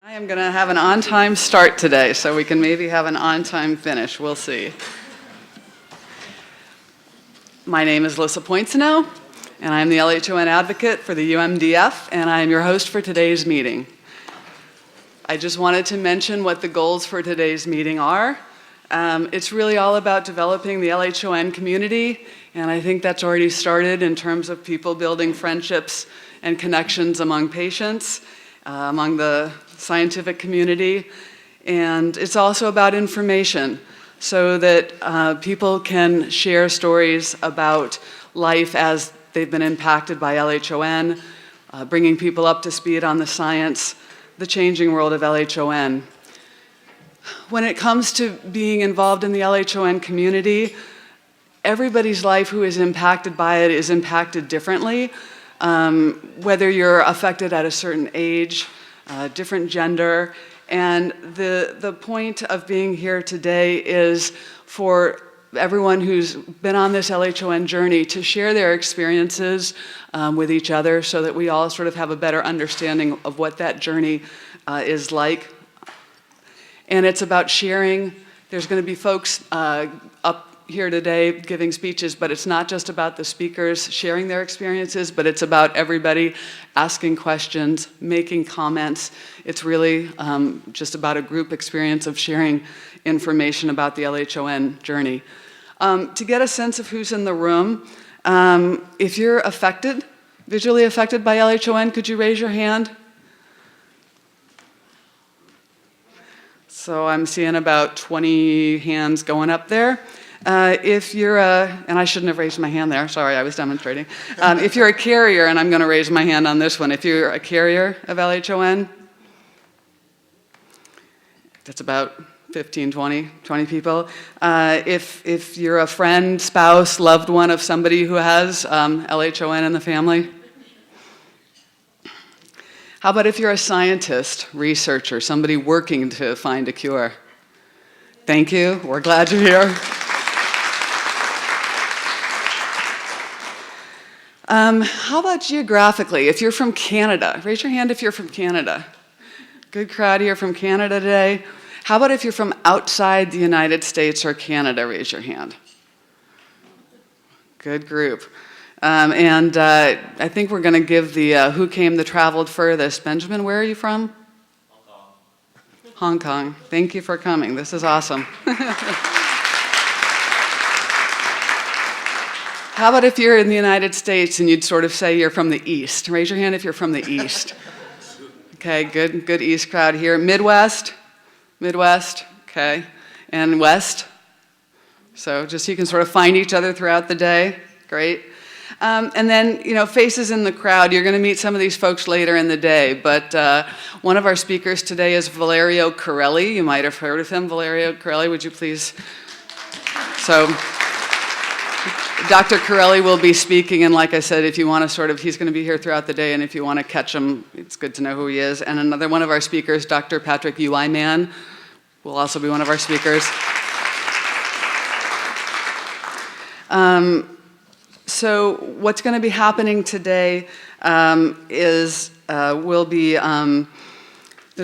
I am going to have an on-time start today, so we can maybe have an on-time finish. We'll see. My name is Lissa Poincenot, and I'm the LHON advocate for the UMDF, and I am your host for today's meeting. I just wanted to mention what the goals for today's meeting are. It's really all about developing the LHON community, and I think that's already started in terms of people building friendships and connections among patients, among the scientific community, and it's also about information so that people can share stories about life as they've been impacted by LHON, bringing people up to speed on the science, the changing world of LHON. When it comes to being involved in the LHON community, everybody's life who is impacted by it is impacted differently, whether you're affected at a certain age, different gender, and the point of being here today is for everyone who's been on this LHON journey to share their experiences with each other so that we all sort of have a better understanding of what that journey is like. And it's about sharing. There's going to be folks up here today giving speeches, but it's not just about the speakers sharing their experiences, but it's about everybody asking questions, making comments. It's really just about a group experience of sharing information about the LHON journey. To get a sense of who's in the room, if you're affected, visually affected by LHON, could you raise your hand? So I'm seeing about 20 hands going up there. If you're and I shouldn't have raised my hand there, sorry, I was demonstrating. If you're a carrier, and I'm going to raise my hand on this one, if you're a carrier of LHON, that's about 15, 20 people. If you're a friend, spouse, loved one of somebody who has LHON in the family. How about if you're a scientist, researcher, somebody working to find a cure? Thank you, we're glad you're here. How about geographically? If you're from Canada, raise your hand if you're from Canada. Good crowd here from Canada today. How about if you're from outside the United States or Canada, raise your hand. Good group. I think we're going to give the who came the traveled furthest. Benjamin, where are you from? Hong Kong. Hong Kong. Thank you for coming. This is awesome. How about if you're in the United States and you'd sort of say you're from the East? Raise your hand if you're from the East. Okay, good East crowd here. Midwest? Midwest, okay. And West? So just so you can sort of find each other throughout the day. Great. And then, faces in the crowd. You're going to meet some of these folks later in the day, but one of our speakers today is Valerio Corelli. You might have heard of him. Valerio Corelli, would you please? So Dr. Corelli will be speaking, and like I said, if you want to he's going to be here throughout the day, and if you want to catch him, it's good to know who he is. And another one of our speakers, Dr. Patrick Uiman, will also be one of our speakers. So what's going to be happening today is there's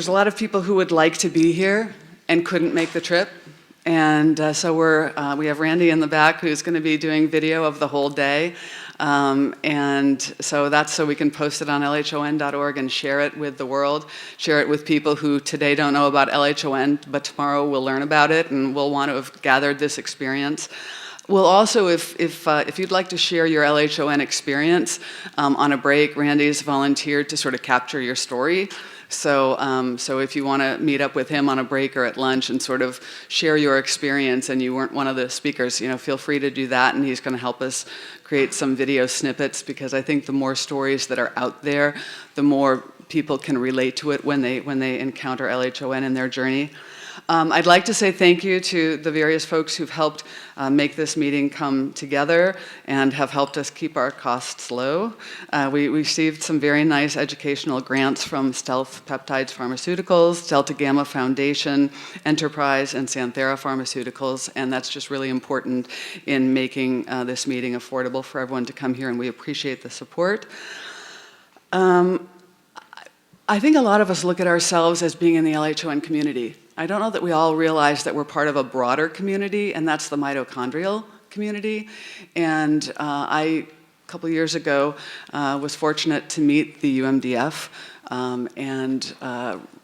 a lot of people who would like to be here and couldn't make the trip. And so we have Randy in the back who's going to be doing video of the whole day. And so that's so we can post it on LHON.org and share it with the world, share it with people who today don't know about LHON, but tomorrow will learn about it and will want to have gathered this experience. We'll also, if you'd like to share your LHON experience on a break, Randy's volunteered to sort of capture your story. So if you want to meet up with him on a break or at lunch and sort of share your experience and you weren't one of the speakers, feel free to do that, and he's going to help us create some video snippets, because I think the more stories that are out there, the more people can relate to it when they encounter LHON in their journey. I'd like to say thank you to the various folks who've helped make this meeting come together and have helped us keep our costs low. We received some very nice educational grants from Stealth Peptides Pharmaceuticals, Delta Gamma Foundation, Enterprise, and Santhera Pharmaceuticals, and that's just really important in making this meeting affordable for everyone to come here, and we appreciate the support. I think a lot of us look at ourselves as being in the LHON community. I don't know that we all realize that we're part of a broader community, and that's the mitochondrial community. And a couple years ago, was fortunate to meet the UMDF and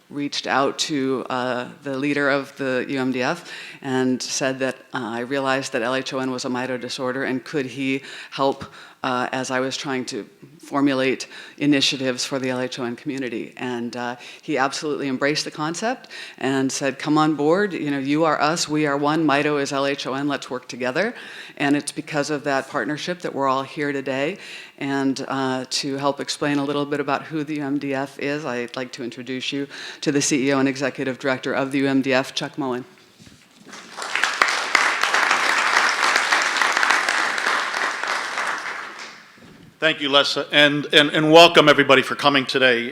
reached out to the leader of the UMDF and said that I realized that LHON was a mito disorder, and could he help as I was trying to formulate initiatives for the LHON community. And he absolutely embraced the concept and said, come on board, you know, you are us, we are one, mito is LHON, let's work together. And it's because of that partnership that we're all here today. And to help explain a little bit about who the UMDF is, I'd like to introduce you to the CEO and Executive Director of the UMDF, Chuck Mohan. Thank you, Lissa, and welcome everybody for coming today.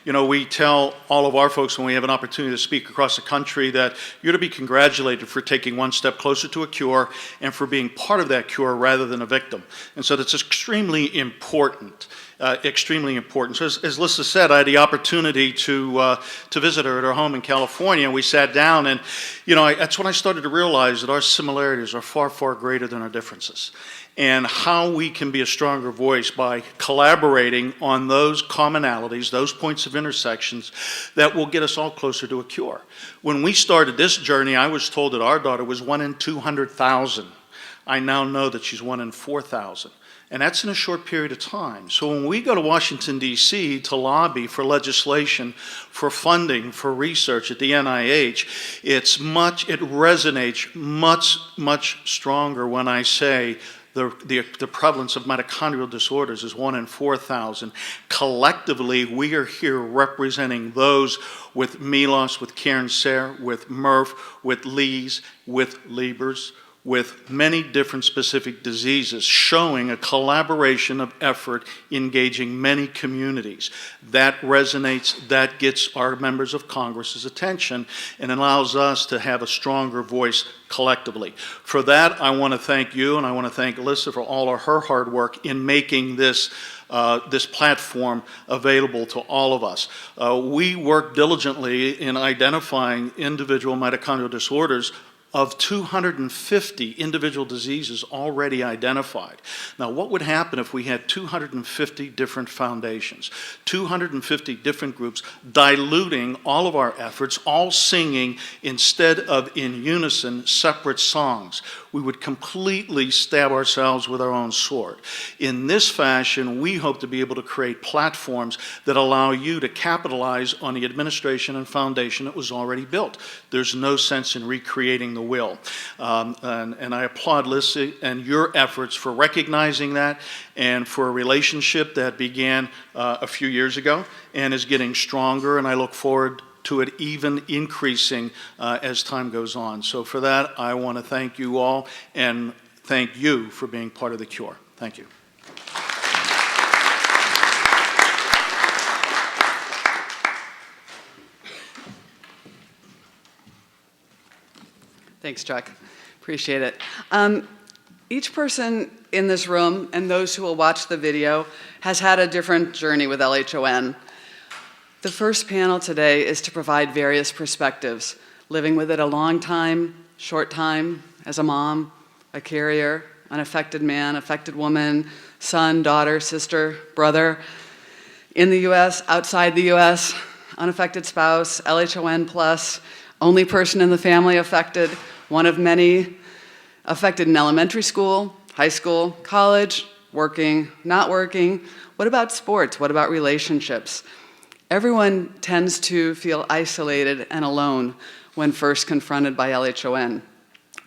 You know, we tell all of our folks when we have an opportunity to speak across the country that you're to be congratulated for taking one step closer to a cure and for being part of that cure rather than a victim. And so that's extremely important. Extremely important. So as Lissa said, I had the opportunity to visit her at her home in California, and we sat down, and you know, that's when I started to realize that our similarities are far, far greater than our differences, and how we can be a stronger voice by collaborating on those commonalities, those points of intersections that will get us all closer to a cure. When we started this journey, I was told that our daughter was 1 in 200,000. I now know that she's 1 in 4,000. And that's in a short period of time. So when we go to Washington, D.C. to lobby for legislation, for funding, for research at the NIH, it resonates much stronger when I say the prevalence of mitochondrial disorders is 1 in 4,000. Collectively, we are here representing those with MELOS, with Cairns-Sayre, with MRF, with Lees, with Leber's, with many different specific diseases, showing a collaboration of effort engaging many communities. That resonates, that gets our members of Congress's attention, and allows us to have a stronger voice collectively. For that, I want to thank you, and I want to thank Lissa for all of her hard work in making this platform available to all of us. We work diligently in identifying individual mitochondrial disorders of 250 individual diseases already identified. Now, what would happen if we had 250 different foundations, 250 different groups diluting all of our efforts, all singing instead of in unison separate songs? We would completely stab ourselves with our own sword. In this fashion, we hope to be able to create platforms that allow you to capitalize on the administration and foundation that was already built. There's no sense in recreating the wheel. And I applaud Lissa and your efforts for recognizing that, and for a relationship that began a few years ago and is getting stronger, and I look forward to it even increasing as time goes on. So for that, I want to thank you all and thank you for being part of the cure. Thank you. Thanks, Chuck. Appreciate it. Each person in this room and those who will watch the video has had a different journey with LHON. The first panel today is to provide various perspectives, living with it a long time, short time, as a mom, a carrier, an affected man, affected woman, son, daughter, sister, brother, in the US, outside the US, unaffected spouse, LHON plus, only person in the family affected, one of many, affected in elementary school, high school, college, working, not working. What about sports? What about relationships? Everyone tends to feel isolated and alone when first confronted by LHON.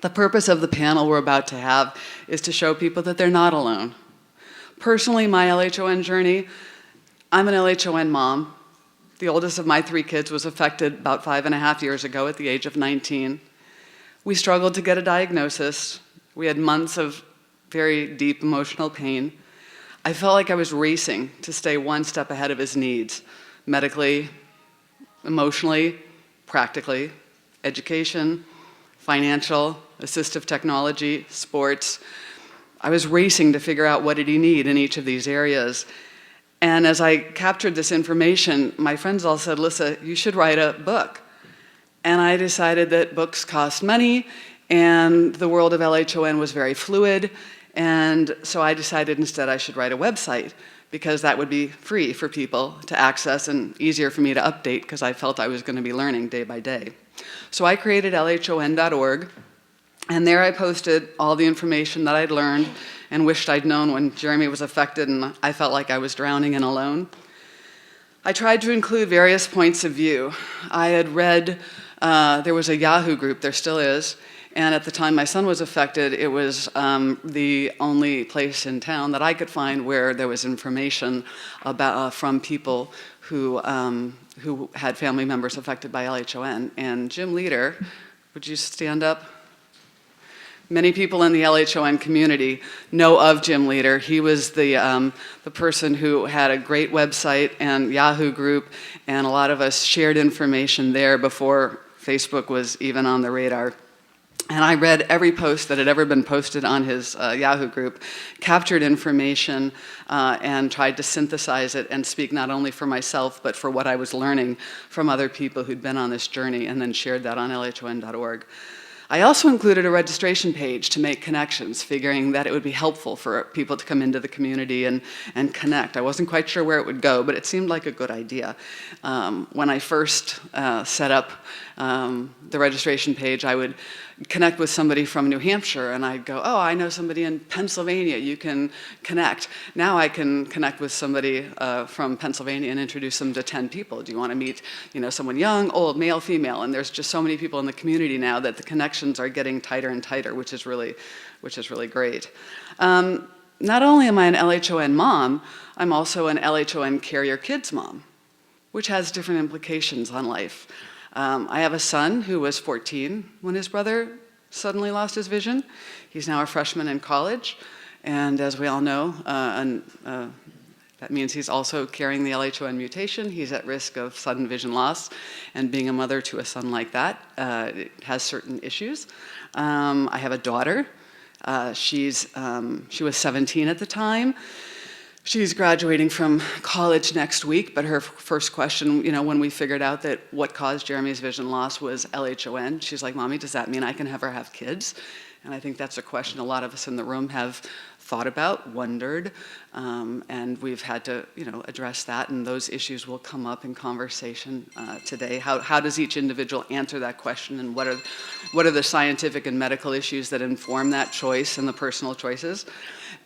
The purpose of the panel we're about to have is to show people that they're not alone. Personally, my LHON journey, I'm an LHON mom. The oldest of my 3 kids was affected about 5.5 years ago at the age of 19. We struggled to get a diagnosis. We had months of very deep emotional pain. I felt like I was racing to stay one step ahead of his needs, medically, emotionally, practically, education, financial, assistive technology, sports. I was racing to figure out what did he need in each of these areas. And as I captured this information, my friends all said, Lissa, you should write a book. And I decided that books cost money, and the world of LHON was very fluid, and so I decided instead I should write a website, because that would be free for people to access and easier for me to update, because I felt I was going to be learning day by day. So I created LHON.org, and there I posted all the information that I'd learned and wished I'd known when Jeremy was affected and I felt like I was drowning and alone. I tried to include various points of view. I had read, there was a Yahoo group, there still is, and at the time my son was affected, it was the only place in town that I could find where there was information about, from people who had family members affected by LHON. And Jim Leader, would you stand up? Many people in the LHON community know of Jim Leader. He was the person who had a great website and Yahoo group, and a lot of us shared information there before Facebook was even on the radar. And I read every post that had ever been posted on his Yahoo group, captured information, and tried to synthesize it and speak not only for myself, but for what I was learning from other people who'd been on this journey, and then shared that on LHON.org. I also included a registration page to make connections, figuring that it would be helpful for people to come into the community and connect. I wasn't quite sure where it would go, but it seemed like a good idea. When I first set up the registration page, I would connect with somebody from New Hampshire, and I'd go, oh, I know somebody in Pennsylvania, you can connect. Now I can connect with somebody from Pennsylvania and introduce them to 10 people. Do you want to meet, someone young, old, male, female? And there's just so many people in the community now that the connections are getting tighter and tighter, which is really great. Not only am I an LHON mom, I'm also an LHON carrier kids mom, which has different implications on life. I have a son who was 14 when his brother suddenly lost his vision. He's now a freshman in college, and as we all know, that means he's also carrying the LHON mutation. He's at risk of sudden vision loss, and being a mother to a son like that, it has certain issues. I have a daughter. She was 17 at the time. She's graduating from college next week, but her first question, when we figured out that what caused Jeremy's vision loss was LHON, she's like, Mommy, does that mean I can ever have kids? And I think that's a question a lot of us in the room have thought about, wondered, and we've had to, address that, and those issues will come up in conversation today. How does each individual answer that question, and what are the scientific and medical issues that inform that choice and the personal choices?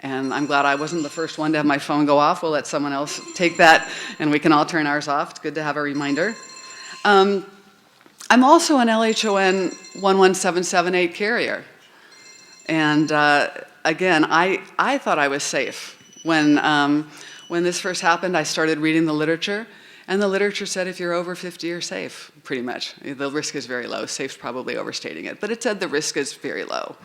And I'm glad I wasn't the first one to have my phone go off. We'll let someone else take that, and we can all turn ours off. It's good to have a reminder. I'm also an LHON 11778 carrier. And again, I thought I was safe. When this first happened, I started reading the literature, and the literature said if you're over 50, you're safe, pretty much. The risk is very low. Safe's probably overstating it, but it said the risk is very low.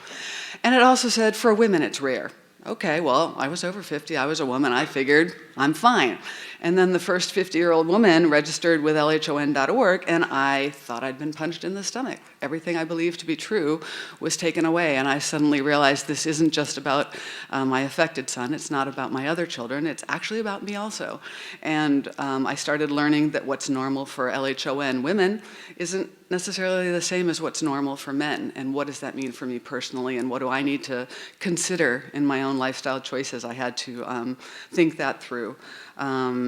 And it also said for women, it's rare. Okay, well, I was over 50, I was a woman, I figured I'm fine. And then the first 50-year-old woman registered with LHON.org, and I thought I'd been punched in the stomach. Everything I believed to be true was taken away, and I suddenly realized this isn't just about my affected son, it's not about my other children, it's actually about me also. And I started learning that what's normal for LHON women isn't necessarily the same as what's normal for men, and what does that mean for me personally, and what do I need to consider in my own lifestyle choices? I had to think that through.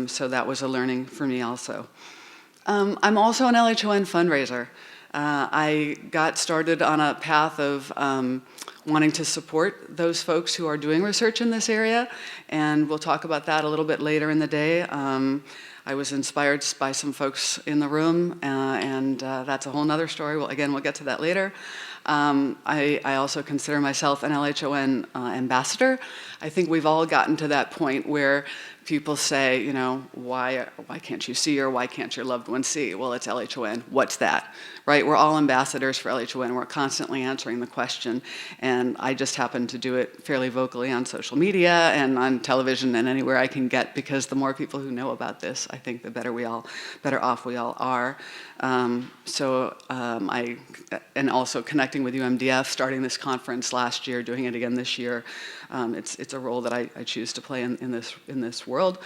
So that was a learning for me also. I'm also an LHON fundraiser. I got started on a path of wanting to support those folks who are doing research in this area, and we'll talk about that a little bit later in the day. I was inspired by some folks in the room, and that's a whole nother story. Well, again, we'll get to that later. I also consider myself an LHON ambassador. I think we've all gotten to that point where people say, why can't you see, or why can't your loved one see? Well, it's LHON. What's that? Right? We're all ambassadors for LHON. We're constantly answering the question, and I just happen to do it fairly vocally on social media and on television and anywhere I can get, because the more people who know about this, I think the better off we all are. And also connecting with UMDF, starting this conference last year, doing it again this year. It's a role that I choose to play in this world.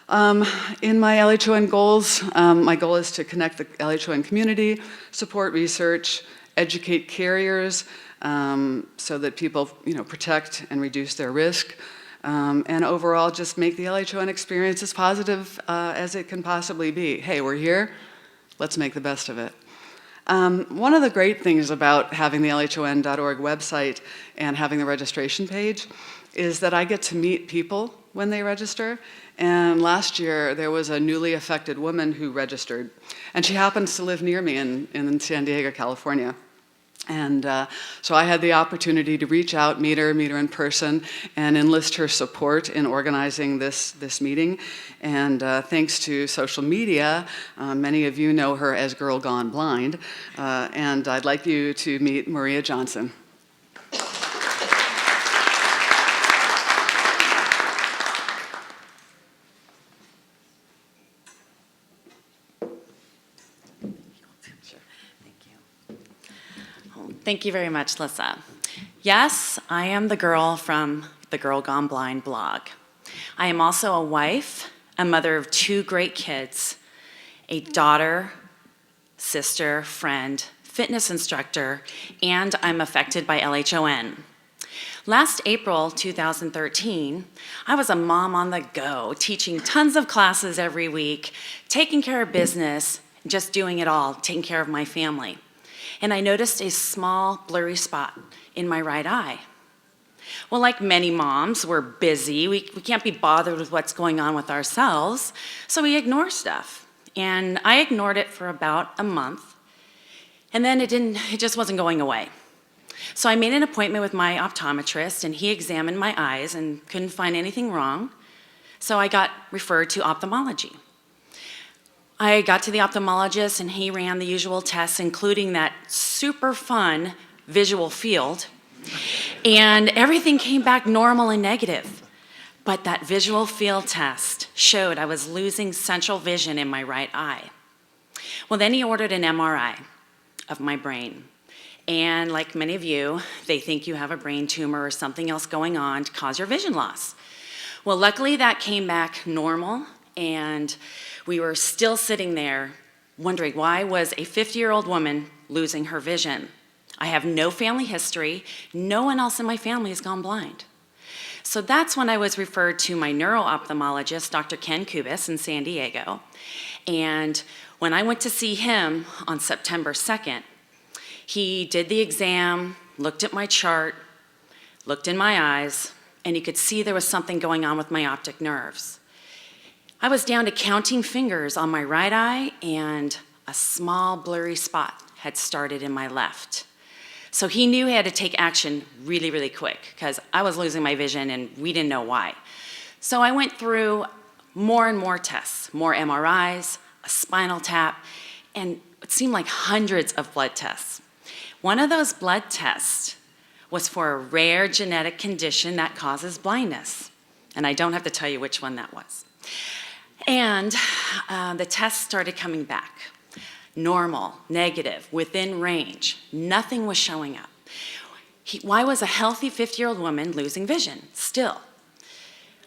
In my LHON goals, my goal is to connect the LHON community, support research, educate carriers so that people protect and reduce their risk, and overall just make the LHON experience as positive as it can possibly be. Hey, we're here, let's make the best of it. One of the great things about having the LHON.org website and having the registration page is that I get to meet people when they register. And last year, there was a newly affected woman who registered. And she happens to live near me in San Diego, California. And so I had the opportunity to reach out, meet her in person, and enlist her support in organizing this meeting. And thanks to social media, many of you know her as Girl Gone Blind. And I'd like you to meet Maria Johnson. Thank you very much, Lissa. Yes, I am the girl from the Girl Gone Blind blog. I am also a wife, a mother of 2 great kids, a daughter, sister, friend, fitness instructor, and I'm affected by LHON. Last April 2013, I was a mom on the go, teaching tons of classes every week, taking care of business, just doing it all, taking care of my family. And I noticed a small blurry spot in my right eye. Well, like many moms, we're busy. We can't be bothered with what's going on with ourselves, so we ignore stuff. And I ignored it for about a month, and then it just wasn't going away. So I made an appointment with my optometrist, and he examined my eyes and couldn't find anything wrong, so I got referred to ophthalmology. I got to the ophthalmologist and he ran the usual tests, including that super fun visual field, and everything came back normal and negative. But that visual field test showed I was losing central vision in my right eye. Well, then he ordered an MRI of my brain. And like many of you, they think you have a brain tumor or something else going on to cause your vision loss. Well, luckily that came back normal, and we were still sitting there wondering why was a 50-year-old woman losing her vision. I have no family history. No one else in my family has gone blind. So that's when I was referred to my neuro-ophthalmologist, Dr. Ken Kubis in San Diego. And when I went to see him on September 2nd, he did the exam, looked at my chart, looked in my eyes, and you could see there was something going on with my optic nerves. I was down to counting fingers on my right eye, and a small blurry spot had started in my left. So he knew he had to take action really, really quick because I was losing my vision and we didn't know why. So I went through more and more tests, more MRIs, a spinal tap, and it seemed like hundreds of blood tests. One of those blood tests was for a rare genetic condition that causes blindness. And I don't have to tell you which one that was. And the tests started coming back. Normal, negative, within range. Nothing was showing up. Why was a healthy 50-year-old woman losing vision still?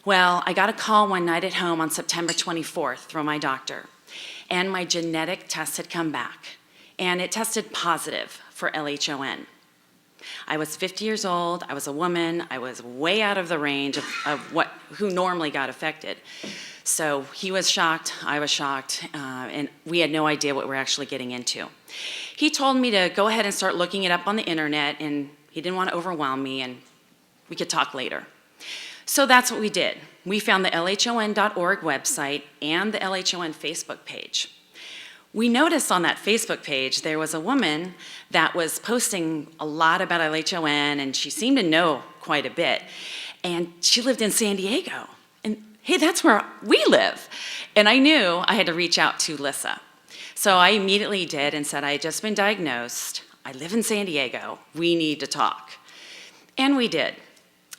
Well, I got a call one night at home on September 24th from my doctor, and my genetic test had come back, and it tested positive for LHON. I was 50 years old, I was a woman, I was way out of the range of who normally got affected. So he was shocked, I was shocked, and we had no idea what we were actually getting into. He told me to go ahead and start looking it up on the internet, and he didn't want to overwhelm me, and we could talk later. So that's what we did. We found the LHON.org website and the LHON Facebook page. We noticed on that Facebook page there was a woman that was posting a lot about LHON, and she seemed to know quite a bit. And she lived in San Diego. And hey, that's where we live. And I knew I had to reach out to Lissa. So I immediately did and said, I had just been diagnosed. I live in San Diego. We need to talk. And we did.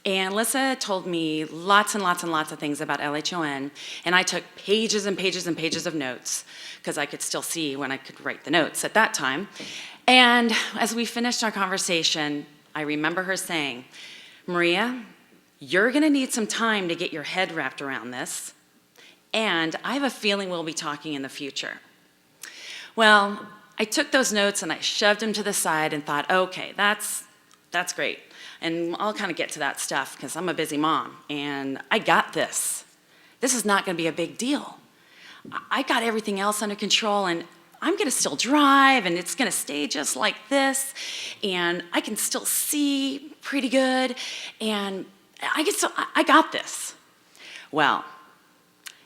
And Lissa told me lots and lots and lots of things about LHON, and I took pages and pages and pages of notes because I could still see when I could write the notes at that time. And as we finished our conversation, I remember her saying, Maria, you're gonna need some time to get your head wrapped around this, and I have a feeling we'll be talking in the future. Well, I took those notes and I shoved them to the side and thought, okay, that's great. And I'll kind of get to that stuff because I'm a busy mom and I got this. This is not going to be a big deal. I got everything else under control and I'm going to still drive and it's going to stay just like this and I can still see pretty good and I got this. Well,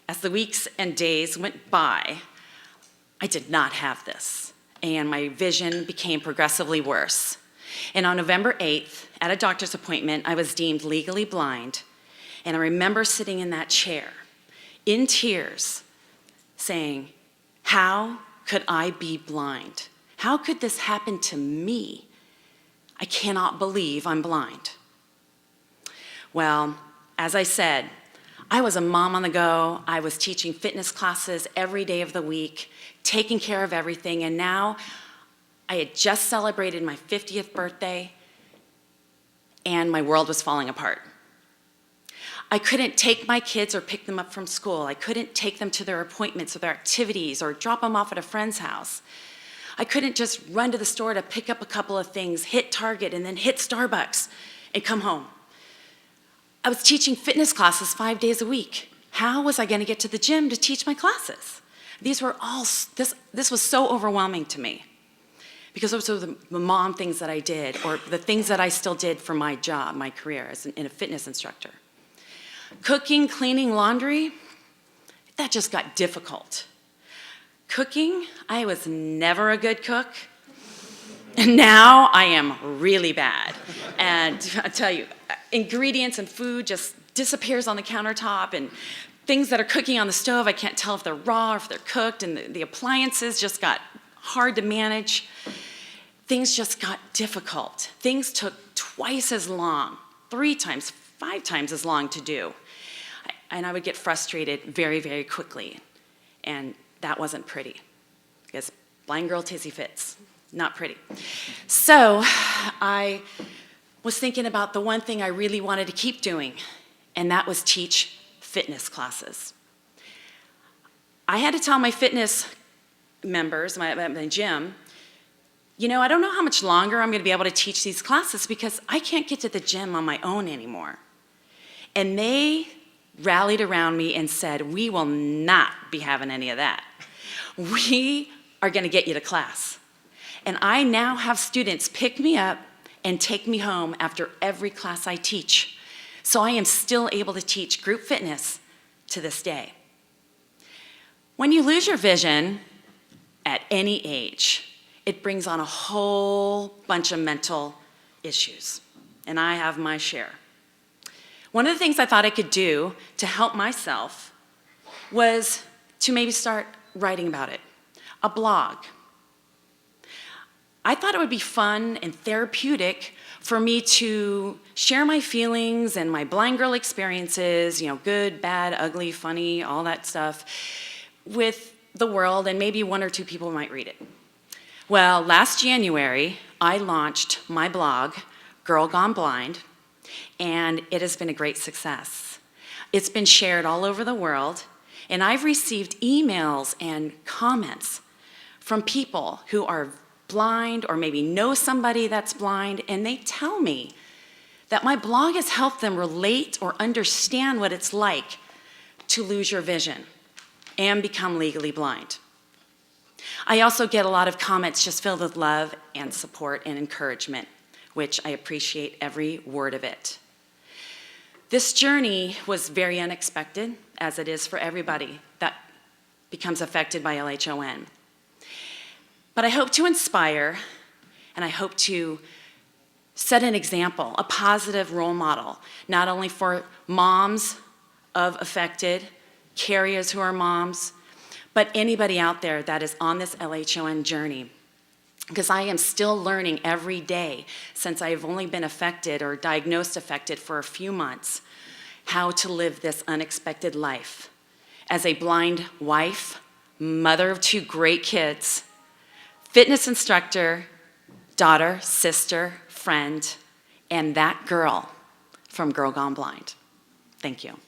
as the weeks and days went by, I did not have this and my vision became progressively worse. And on November 8th, at a doctor's appointment, I was deemed legally blind. And I remember sitting in that chair, in tears, saying, how could I be blind? How could this happen to me? I cannot believe I'm blind. Well, as I said, I was a mom on the go. I was teaching fitness classes every day of the week, taking care of everything, and now I had just celebrated my 50th birthday, and my world was falling apart. I couldn't take my kids or pick them up from school. I couldn't take them to their appointments or their activities or drop them off at a friend's house. I couldn't just run to the store to pick up a couple of things, hit Target, and then hit Starbucks and come home. I was teaching fitness classes 5 days a week. How was I going to get to the gym to teach my classes? This was so overwhelming to me because those were the mom things that I did or the things that I still did for my job, my career as a fitness instructor. Cooking, cleaning, laundry, that just got difficult. Cooking, I was never a good cook. And now I am really bad. And I tell you, ingredients and food just disappears on the countertop and things that are cooking on the stove, I can't tell if they're raw or if they're cooked, and the appliances just got hard to manage. Things just got difficult. Things took twice as long, 3 times, 5 times as long to do. And I would get frustrated very, very quickly. And that wasn't pretty. Because blind girl tizzy fits, not pretty. So I was thinking about the one thing I really wanted to keep doing, and that was teach fitness classes. I had to tell my fitness members, my gym, you know, I don't know how much longer I'm going to be able to teach these classes because I can't get to the gym on my own anymore. And they rallied around me and said, we will not be having any of that. We are going to get you to class. And I now have students pick me up and take me home after every class I teach. So I am still able to teach group fitness to this day. When you lose your vision at any age, it brings on a whole bunch of mental issues, and I have my share. One of the things I thought I could do to help myself was to maybe start writing about it, a blog. I thought it would be fun and therapeutic for me to share my feelings and my blind girl experiences, you know, good, bad, ugly, funny, all that stuff, with the world, and maybe 1 or 2 people might read it. Well, last January, I launched my blog, Girl Gone Blind, and it has been a great success. It's been shared all over the world, and I've received emails and comments from people who are blind or maybe know somebody that's blind, and they tell me that my blog has helped them relate or understand what it's like to lose your vision and become legally blind. I also get a lot of comments just filled with love and support and encouragement, which I appreciate every word of it. This journey was very unexpected, as it is for everybody that becomes affected by LHON. But I hope to inspire, and I hope to set an example, a positive role model, not only for moms of affected, carriers who are moms, but anybody out there that is on this LHON journey. Because I am still learning every day, since I've only been affected or diagnosed affected for a few months, how to live this unexpected life. As a blind wife, mother of 2 great kids, fitness instructor, daughter, sister, friend, and that girl from Girl Gone Blind. Thank you.